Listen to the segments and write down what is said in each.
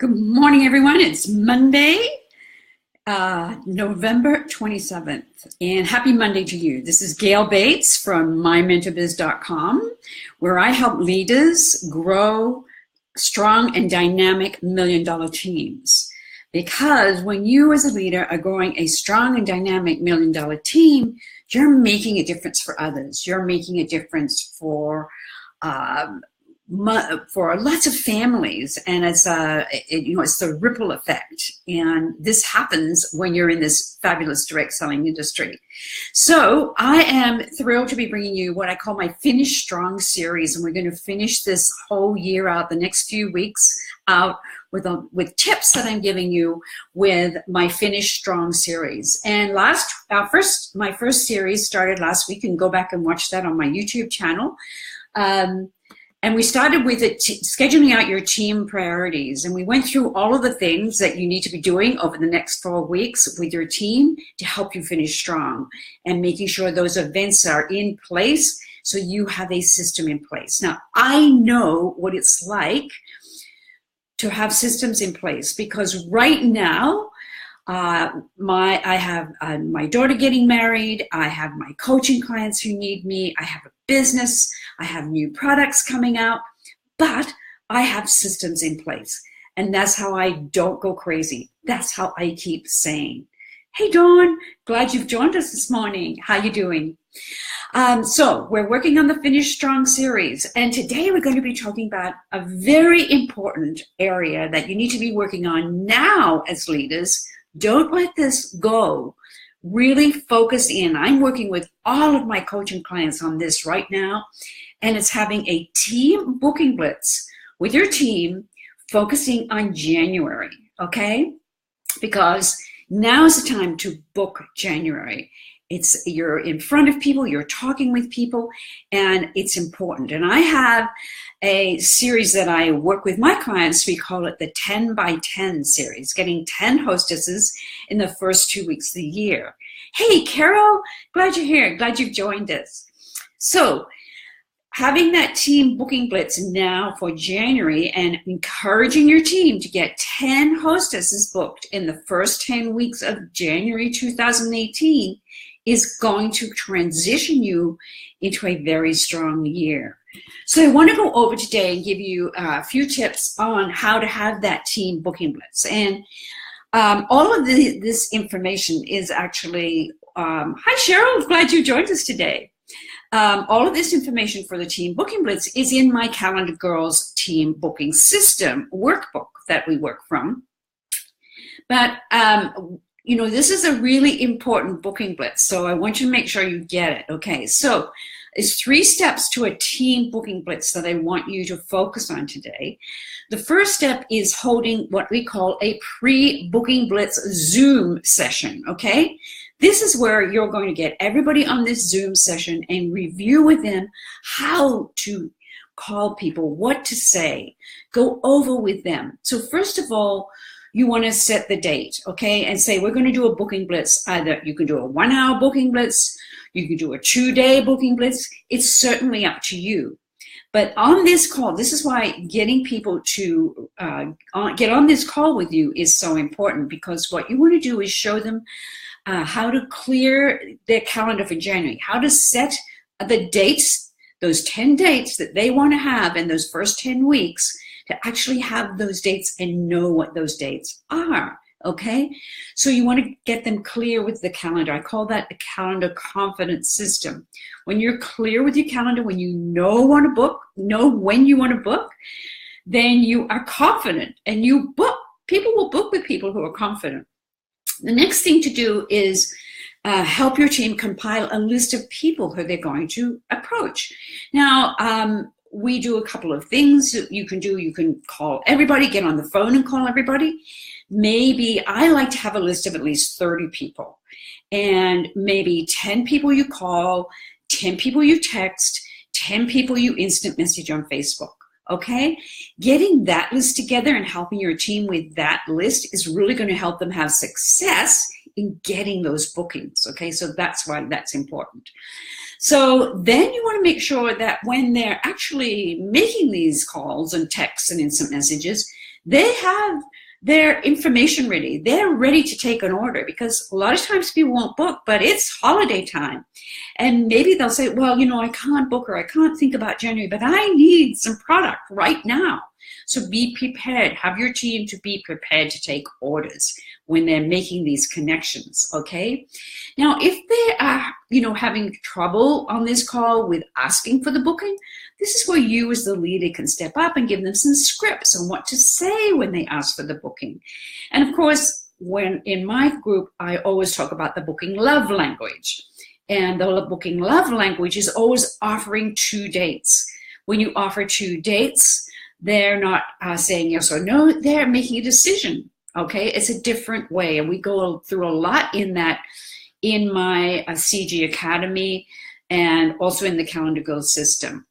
Good morning, everyone. It's Monday, November 27th, and happy Monday to you. This is Gale Bates from mymentorbiz.com, where I help leaders grow strong and dynamic million-dollar teams. Because when you as a leader are growing a strong and dynamic million-dollar team, you're making a difference for others. You're making a difference for lots of families, and it's the ripple effect, and this happens when you're in this fabulous direct selling industry. So I am thrilled to be bringing you what I call my Finish Strong series, and we're going to finish this whole year out, the next few weeks out, with tips that I'm giving you with my Finish Strong series. And my first series started last week. You can go back and watch that on my YouTube channel. And we started with scheduling out your team priorities. And we went through all of the things that you need to be doing over the next 4 weeks with your team to help you finish strong, and making sure those events are in place so you have a system in place. Now, I know what it's like to have systems in place, because right now, I have my daughter getting married. I have my coaching clients who need me. I have a business. I have new products coming out, but I have systems in place. And that's how I don't go crazy. That's how I keep saying, hey, Dawn, glad you've joined us this morning. How you doing? So we're working on the Finish Strong series. And today we're going to be talking about a very important area that you need to be working on now as leaders. Don't let this go. Really focus in. I'm working with all of my coaching clients on this right now, and it's having a team booking blitz with your team, focusing on January, okay? Because now is the time to book January. You're in front of people, you're talking with people, and it's important. And I have a series that I work with my clients. We call it the 10 by 10 series, getting 10 hostesses in the first 2 weeks of the year. Hey, Carol, glad you're here. Glad you've joined us. So having that team booking blitz now for January and encouraging your team to get 10 hostesses booked in the first 10 weeks of January 2018 is going to transition you into a very strong year. So I want to go over today and give you a few tips on how to have that team booking blitz. And all of this information is actually, hi Cheryl, glad you joined us today. All of this information for the team booking blitz is in my Calendar Girls team booking system workbook that we work from. But this is a really important booking blitz, so I want you to make sure you get it. Okay, so there's 3 steps to a team booking blitz that I want you to focus on today. The first step is holding what we call a pre-booking blitz Zoom session, okay? This is where you're going to get everybody on this Zoom session and review with them how to call people, what to say, go over with them. So first of all, you want to set the date, okay, and say we're going to do a booking blitz. Either you can do a 1-hour booking blitz, you can do a 2-day booking blitz. It's certainly up to you. But on this call, this is why getting people to get on this call with you is so important, because what you want to do is show them how to clear their calendar for January, how to set the dates, those 10 dates that they want to have in those first 10 weeks, to actually have those dates and know what those dates are, okay? So you want to get them clear with the calendar. I call that a calendar confidence system. When you're clear with your calendar, when you know when you want to book, then you are confident and you book. People will book with people who are confident. The next thing to do is help your team compile a list of people who they're going to approach. Now, we do a couple of things that you can do. You can call everybody, get on the phone and call everybody. Maybe I like to have a list of at least 30 people, and maybe 10 people you call, 10 people you text, 10 people you instant message on Facebook, okay? Getting that list together and helping your team with that list is really going to help them have success in getting those bookings, okay? So that's why that's important. So then you want to make sure that when they're actually making these calls and texts and instant messages, they have their information ready. They're ready to take an order, because a lot of times people won't book, but it's holiday time. And maybe they'll say, well, you know, I can't book, or I can't think about January, but I need some product right now. So be prepared. Have your team to be prepared to take orders when they're making these connections, okay? Now, if they are, you know, having trouble on this call with asking for the booking, this is where you as the leader can step up and give them some scripts on what to say when they ask for the booking. And of course, when in my group, I always talk about the booking love language. And the booking love language is always offering 2 dates. When you offer 2 dates, they're not saying yes or no, they're making a decision, okay? It's a different way, and we go through a lot in that in my CG Academy and also in the Calendar Go system.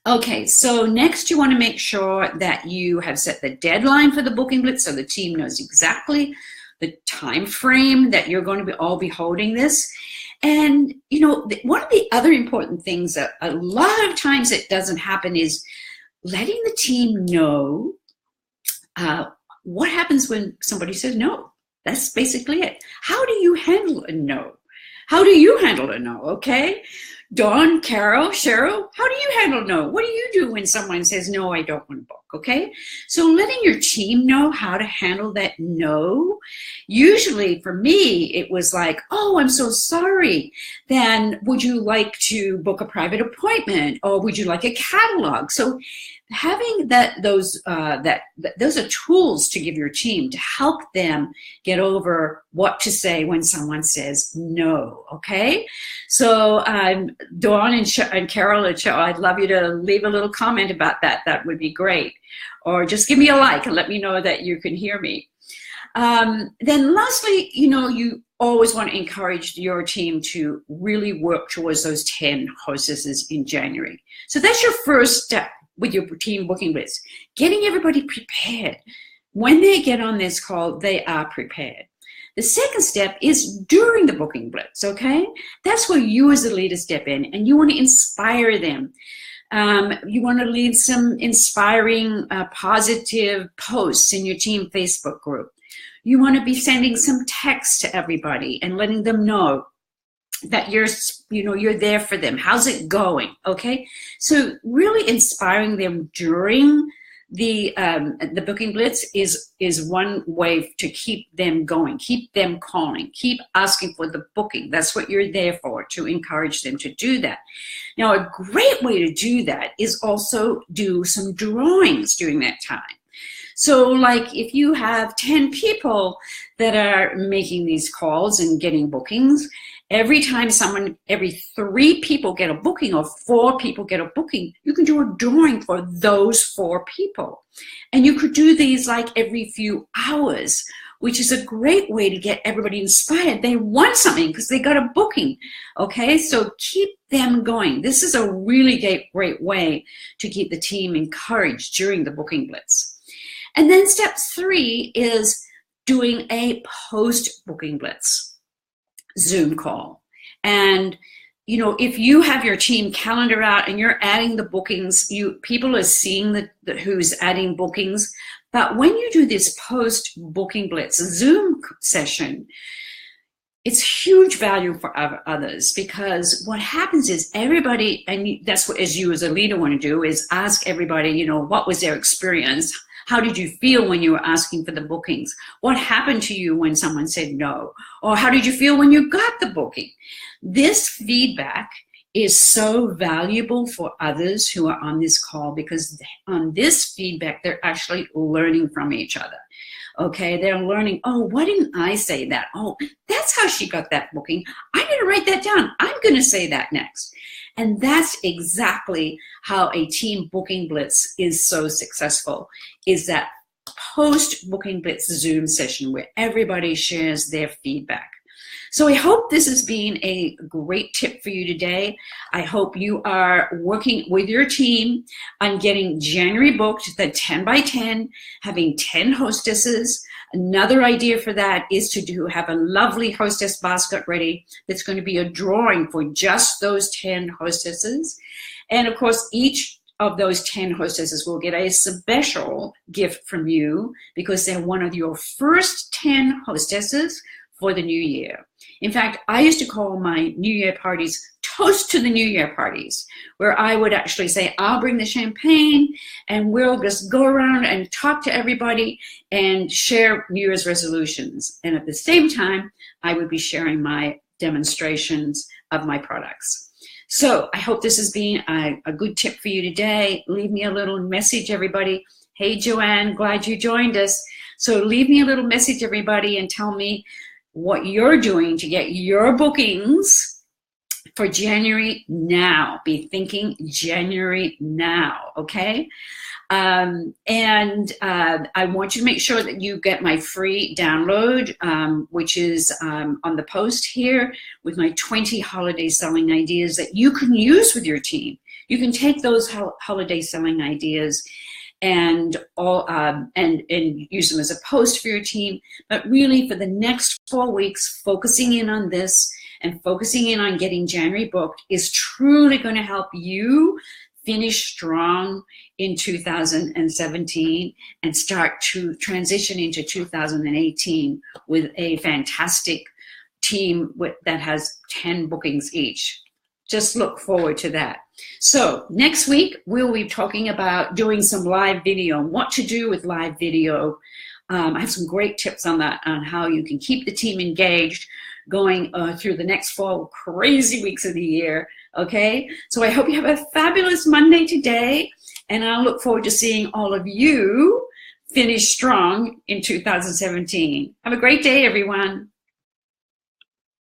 Okay, so next you want to make sure that you have set the deadline for the booking blitz so the team knows exactly the time frame that you're going to all be holding this. And, you know, one of the other important things that a lot of times it doesn't happen is letting the team know what happens when somebody says no. That's basically it. How do you handle a no? How do you handle a no, okay? Dawn, Carol, Cheryl, how do you handle no? What do you do when someone says, no, I don't want to book, okay? So letting your team know how to handle that no. Usually for me, it was like, oh, I'm so sorry. Then would you like to book a private appointment, or would you like a catalog? So having those are tools to give your team to help them get over what to say when someone says no, okay? So Dawn and Carol and Cheryl, I'd love you to leave a little comment about that. That would be great. Or just give me a like and let me know that you can hear me. Then lastly, you know, you always want to encourage your team to really work towards those 10 hostesses in January. So that's your first step with your team booking blitz, getting everybody prepared. When they get on this call, they are prepared. The second step is during the booking blitz, okay? That's where you as the leader step in, and you want to inspire them. You want to lead some inspiring, positive posts in your team Facebook group. You want to be sending some text to everybody and letting them know that you're there for them. How's it going? Okay, so really inspiring them during the booking blitz is one way to keep them going, keep them calling, keep asking for the booking. That's what you're there for, to encourage them to do that. Now, a great way to do that is also do some drawings during that time. So like if you have 10 people that are making these calls and getting bookings, every 3 people get a booking or 4 people get a booking, you can do a drawing for those 4 people. And you could do these like every few hours, which is a great way to get everybody inspired. They want something because they got a booking, okay? So keep them going. This is a really great way to keep the team encouraged during the booking blitz. And then step 3 is doing a post-booking blitz Zoom call. And you know, if you have your team calendar out and you're adding the bookings, people are seeing who's adding bookings. But when you do this post-booking blitz Zoom session, it's huge value for others, because what happens is everybody, and that's what as you as a leader want to do, is ask everybody, you know, what was their experience? How did you feel when you were asking for the bookings? What happened to you when someone said no? Or how did you feel when you got the booking? This feedback is so valuable for others who are on this call, because on this feedback, they're actually learning from each other. Okay, they're learning, oh, why didn't I say that? Oh, that's how she got that booking. I'm going to write that down. I'm going to say that next. And that's exactly how a team booking blitz is so successful, is that post-booking blitz Zoom session where everybody shares their feedback. So I hope this has been a great tip for you today. I hope you are working with your team on getting January booked, the 10 by 10, having 10 hostesses. Another idea for that is to have a lovely hostess basket ready that's going to be a drawing for just those 10 hostesses. And of course, each of those 10 hostesses will get a special gift from you because they're one of your first 10 hostesses for the new year. In fact, I used to call my New Year parties Toast to the New Year parties, where I would actually say, I'll bring the champagne and we'll just go around and talk to everybody and share New Year's resolutions. And at the same time, I would be sharing my demonstrations of my products. So I hope this has been a good tip for you today. Leave me a little message, everybody. Hey, Joanne, glad you joined us. So leave me a little message, everybody, and tell me what you're doing to get your bookings for January now. Be thinking January now, okay? I want you to make sure that you get my free download, which is on the post here with my 20 holiday selling ideas that you can use with your team. You can take those holiday selling ideas and use them as a post for your team. But really, for the next 4 weeks, focusing in on this and focusing in on getting January booked is truly going to help you finish strong in 2017 and start to transition into 2018 with a fantastic team that has 10 bookings each. Just look forward to that. So next week, we'll be talking about doing some live video and what to do with live video. I have some great tips on that, on how you can keep the team engaged going through the next 4 crazy weeks of the year, okay? So I hope you have a fabulous Monday today, and I'll look forward to seeing all of you finish strong in 2017. Have a great day, everyone.